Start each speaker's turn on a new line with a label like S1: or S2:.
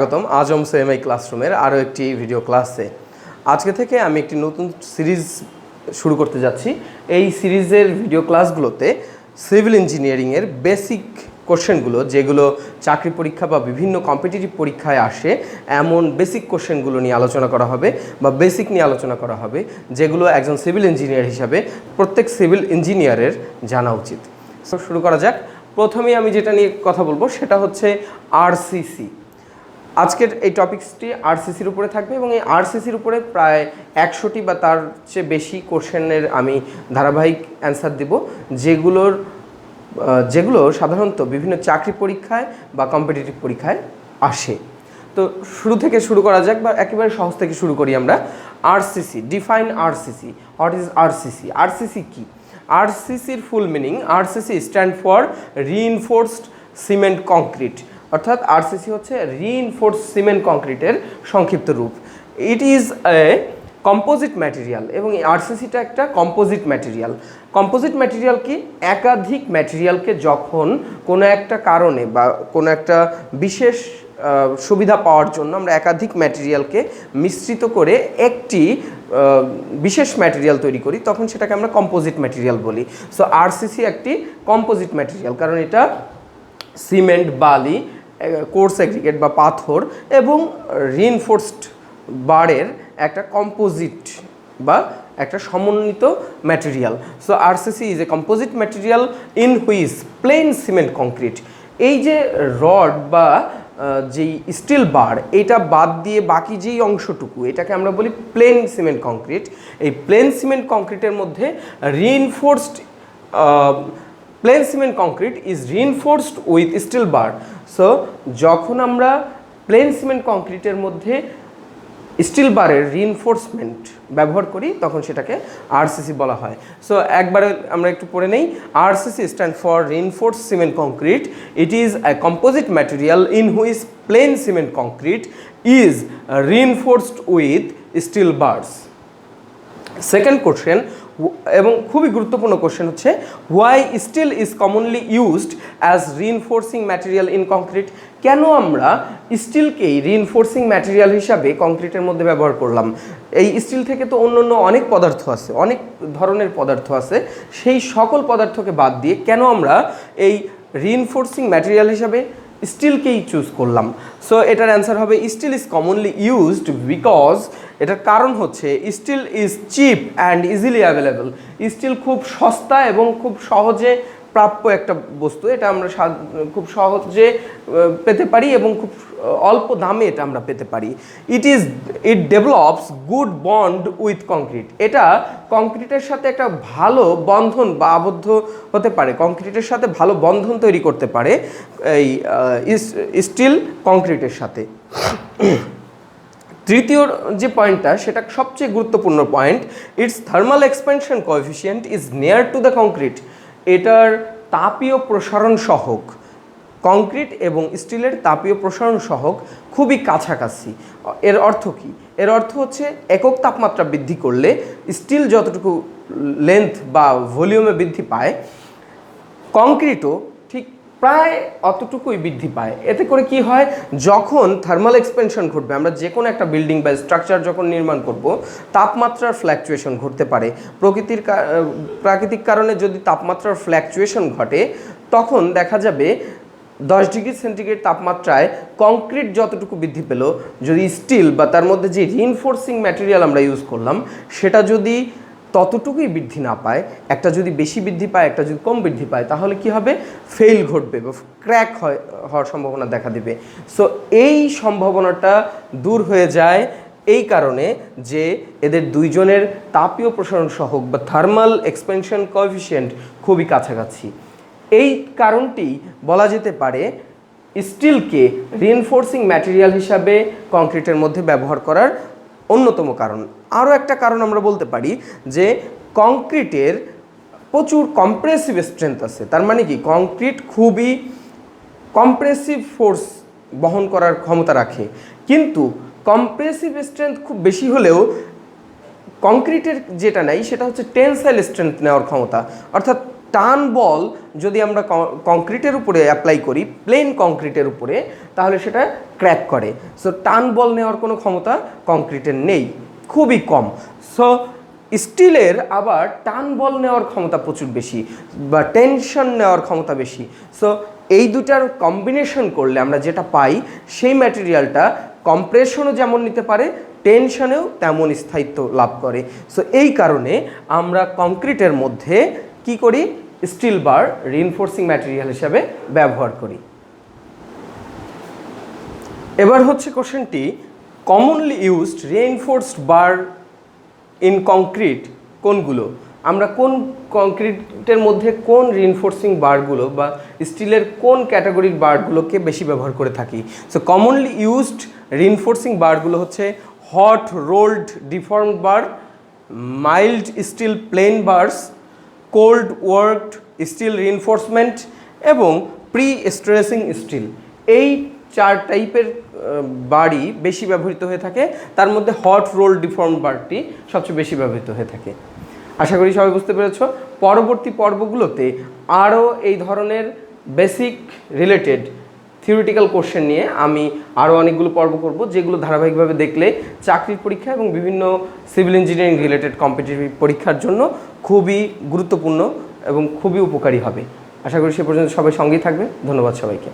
S1: স্বাগতম আজম সিএমআই ক্লাসরুমের আরও একটি ভিডিও ক্লাসে। আজকে থেকে আমি একটি নতুন সিরিজ শুরু করতে যাচ্ছি। এই সিরিজের ভিডিও ক্লাসগুলোতে সিভিল ইঞ্জিনিয়ারিংয়ের বেসিক কোশ্চেনগুলো, যেগুলো চাকরি পরীক্ষা বা বিভিন্ন কম্পিটিটিভ পরীক্ষায় আসে, এমন বেসিক কোশ্চেনগুলো নিয়ে আলোচনা করা হবে বা বেসিক নিয়ে আলোচনা করা হবে, যেগুলো একজন সিভিল ইঞ্জিনিয়ার হিসাবে প্রত্যেক সিভিল ইঞ্জিনিয়ারের জানা উচিত। শুরু করা যাক। প্রথমেই আমি যেটা নিয়ে কথা বলবো সেটা হচ্ছে আরসিসি। আজকের এই টপিকসটি আরসিসির উপরে থাকবে এবং এই আরসিসির উপরে প্রায় 100টি বা তার চেয়ে বেশি কোশ্চেনের আমি ধারাবাহিক অ্যান্সার দেব, যেগুলো সাধারণত বিভিন্ন চাকরি পরীক্ষায় বা কম্পিটিটিভ পরীক্ষায় আসে। তো শুরু করা যাক, বা একেবারে সহজ থেকে শুরু করি আমরা। RCC, define RCC. What is RCC? RCC কি? আরসিসির full meaning, RCC stand for reinforced cement concrete. অর্থাৎ আরসিসি হচ্ছে রিইনফোর্সড সিমেন্ট কংক্রিটের সংক্ষিপ্ত রূপ। It is a composite material, এবং এই আরসিসিটা একটা কম্পোজিট ম্যাটেরিয়াল। কম্পোজিট ম্যাটেরিয়াল কি? একাধিক ম্যাটেরিয়ালকে যখন কোনো একটা কারণে বা কোনো একটা বিশেষ সুবিধা পাওয়ার জন্য আমরা একাধিক ম্যাটেরিয়ালকে মিশ্রিত করে একটি বিশেষ ম্যাটেরিয়াল তৈরি করি, তখন সেটাকে আমরা কম্পোজিট ম্যাটেরিয়াল বলি। সো আরসিসি একটি কম্পোজিট ম্যাটেরিয়াল, কারণ এটা সিমেন্ট, বালি, কোর্স এগ্রিগেট বা পাথর এবং রিইনফোর্সড বারের একটা কম্পোজিট বা একটা সমন্বিত material. So RCC is a composite material in which plain cement concrete. এই যে রড বা যেই স্টিল বার, এটা বাদ দিয়ে বাকি যেই অংশটুকু, এটাকে আমরা বলি প্লেন সিমেন্ট কংক্রিট। এই প্লেন সিমেন্ট কংক্রিটের মধ্যে reinforced plain cement concrete is reinforced with steel bar. So যখন আমরা প্লেন সিমেন্ট কংক্রিটের মধ্যে স্টিল বারের রিইনফোর্সমেন্ট ব্যবহার করি, তখন সেটাকে আরসিসি বলা হয়। সো একবারে আমরা একটু পড়ে নেই। RCC stand for reinforced cement concrete. It is a composite material in which plain cement concrete is reinforced with steel bars. Second question, এবং খুবই গুরুত্বপূর্ণ কোশ্চেন হচ্ছে, why steel is commonly used as reinforcing material in concrete. কেন আমরা স্টিলকেই reinforcing material হিসাবে কংক্রিটের মধ্যে ব্যবহার করলাম? এই স্টিল থেকে তো অন্য অনেক পদার্থ আছে, অনেক ধরনের পদার্থ আছে, সেই সকল পদার্থকে বাদ দিয়ে কেন আমরা এই রিইনফোর্সিং ম্যাটেরিয়াল হিসাবে স্টিলকেই চুজ করলাম? সো এটার অ্যান্সার হবে steel is commonly used because, এটার কারণ হচ্ছে steel is cheap and easily available. Steel খুব সস্তা এবং খুব সহজে প্রাপ্য একটা বস্তু। এটা আমরা খুব সহজে পেতে পারি এবং খুব অল্প দামে এটা আমরা পেতে পারি। It develops good bond with concrete. এটা কংক্রিটের সাথে একটা ভালো বন্ধন বা আবদ্ধ হতে পারে, কংক্রিটের সাথে ভালো বন্ধন তৈরি করতে পারে এই স্টিল কংক্রিটের সাথে। তৃতীয় যে পয়েন্টটা, সেটা সবচেয়ে গুরুত্বপূর্ণ point. It's thermal expansion coefficient is near to the concrete. এটার তাপীয় প্রসারণ সহগ, কংক্রিট এবং স্টিলের তাপীয় প্রসারণ সহগ খুবই কাছাকাছি। এর অর্থ কি? এর অর্থ হচ্ছে একক তাপমাত্রা বৃদ্ধি করলে স্টিল যতটুকু লেন্থ বা ভলিউমে বৃদ্ধি পায়, কংক্রিটও ঠিক প্রায় অতটুকুই বৃদ্ধি পায়। এতে করে কি হয়, যখন থার্মাল এক্সপেনশন ঘটবে, আমরা যে কোনো একটা বিল্ডিং বা স্ট্রাকচার যখন নির্মাণ করব, তাপমাত্রার ফ্ল্যাকচুয়েশন ঘটতে পারে। প্রাকৃতিক কারণে যদি তাপমাত্রার ফ্ল্যাকচুয়েশন ঘটে, তখন দেখা যাবে 10 ডিগ্রি সেন্টিগ্রেড তাপমাত্রায় কংক্রিট যতটুকু বৃদ্ধি পেল, যদি স্টিল বা তার মধ্যে যে রিইনফোর্সিং ম্যাটেরিয়াল আমরা ইউজ করলাম, সেটা যদি ততটুকুই বৃদ্ধি না পায়, একটা যদি বেশি বৃদ্ধি পায়, একটা যদি কম বৃদ্ধি পায়, তাহলে কি হবে? ফেল ঘটবে বা ক্র্যাক হওয়ার সম্ভাবনা দেখা দেবে। সো এই সম্ভাবনাটা দূর হয়ে যায় এই কারণে যে এদের দুইজনের তাপীয় প্রসারণ সহগ বা থার্মাল এক্সপেনশন কোএফিসিয়েন্ট খুবই কাছাকাছি। এই কারণটি বলা যেতে পারে স্টিলকে রিইনফোর্সিং ম্যাটেরিয়াল হিসাবে কংক্রিটের মধ্যে ব্যবহার করার অন্যতম কারণ। আরও একটা কারণ আমরা বলতে পারি যে কংক্রিটের প্রচুর কম্প্রেসিভ স্ট্রেংথ আছে। তার মানে কি, কংক্রিট খুবই কম্প্রেসিভ ফোর্স বহন করার ক্ষমতা রাখে, কিন্তু কম্প্রেসিভ স্ট্রেংথ খুব বেশি হলেও কংক্রিটের যেটা নাই সেটা হচ্ছে টেনসাইল স্ট্রেংথ নেওয়ার ক্ষমতা। অর্থাৎ টান বল যদি আমরা কংক্রিটের উপরে অ্যাপ্লাই করি, প্লেন কংক্রিটের উপরে, তাহলে সেটা ক্র্যাক করে। সো টান বল নেওয়ার কোনো ক্ষমতা কংক্রিটের নেই, খুবই কম। সো স্টিলের আবার টান বল নেওয়ার ক্ষমতা প্রচুর বেশি, বা টেনশন নেওয়ার ক্ষমতা বেশি। সো এই দুটার কম্বিনেশন করলে আমরা যেটা পাই, সেই ম্যাটেরিয়ালটা কম্প্রেশনও যেমন নিতে পারে, টেনশনেও তেমন স্থায়িত্ব লাভ করে। সো এই কারণে আমরা কংক্রিটের মধ্যে কি করি, স্টিল বার রিইনফোর্সিং ম্যাটেরিয়াল হিসাবে ব্যবহার করি। এবার হচ্ছে কোশ্চেনটি, commonly used reinforced bar in concrete কোনগুলো? আমরা কোন কংক্রিটের মধ্যে কোন রিইনফোর্সিং বারগুলো বা স্টিলের কোন ক্যাটাগরির বারগুলোকে বেশি ব্যবহার করে থাকি? সো কমনলি ইউজড রিইনফোর্সিং বারগুলো হচ্ছে hot rolled deformed bar, mild steel plain bars, cold worked steel reinforcement এবং প্রি স্ট্রেসিং স্টিল। এই 4 টাইপের বারই বেশি ব্যবহৃত হয়ে থাকে। তার মধ্যে হট রোল ডিফর্মড বারটি সবচেয়ে বেশি ব্যবহৃত হয়ে থাকে। আশা করি সবাই বুঝতে পেরেছ। পরবর্তী পর্বগুলোতে আরও এই ধরনের বেসিক রিলেটেড থিওরিটিক্যাল কোশ্চেন নিয়ে আমি আরও অনেকগুলো পর্ব করব, যেগুলো ধারাবাহিকভাবে দেখলে চাকরির পরীক্ষা এবং বিভিন্ন সিভিল ইঞ্জিনিয়ারিং রিলেটেড কম্পিটিটিভ পরীক্ষার জন্য খুবই গুরুত্বপূর্ণ এবং খুবই উপকারী হবে। আশা করি সে পর্যন্ত সবাই সঙ্গেই থাকবে। ধন্যবাদ সবাইকে।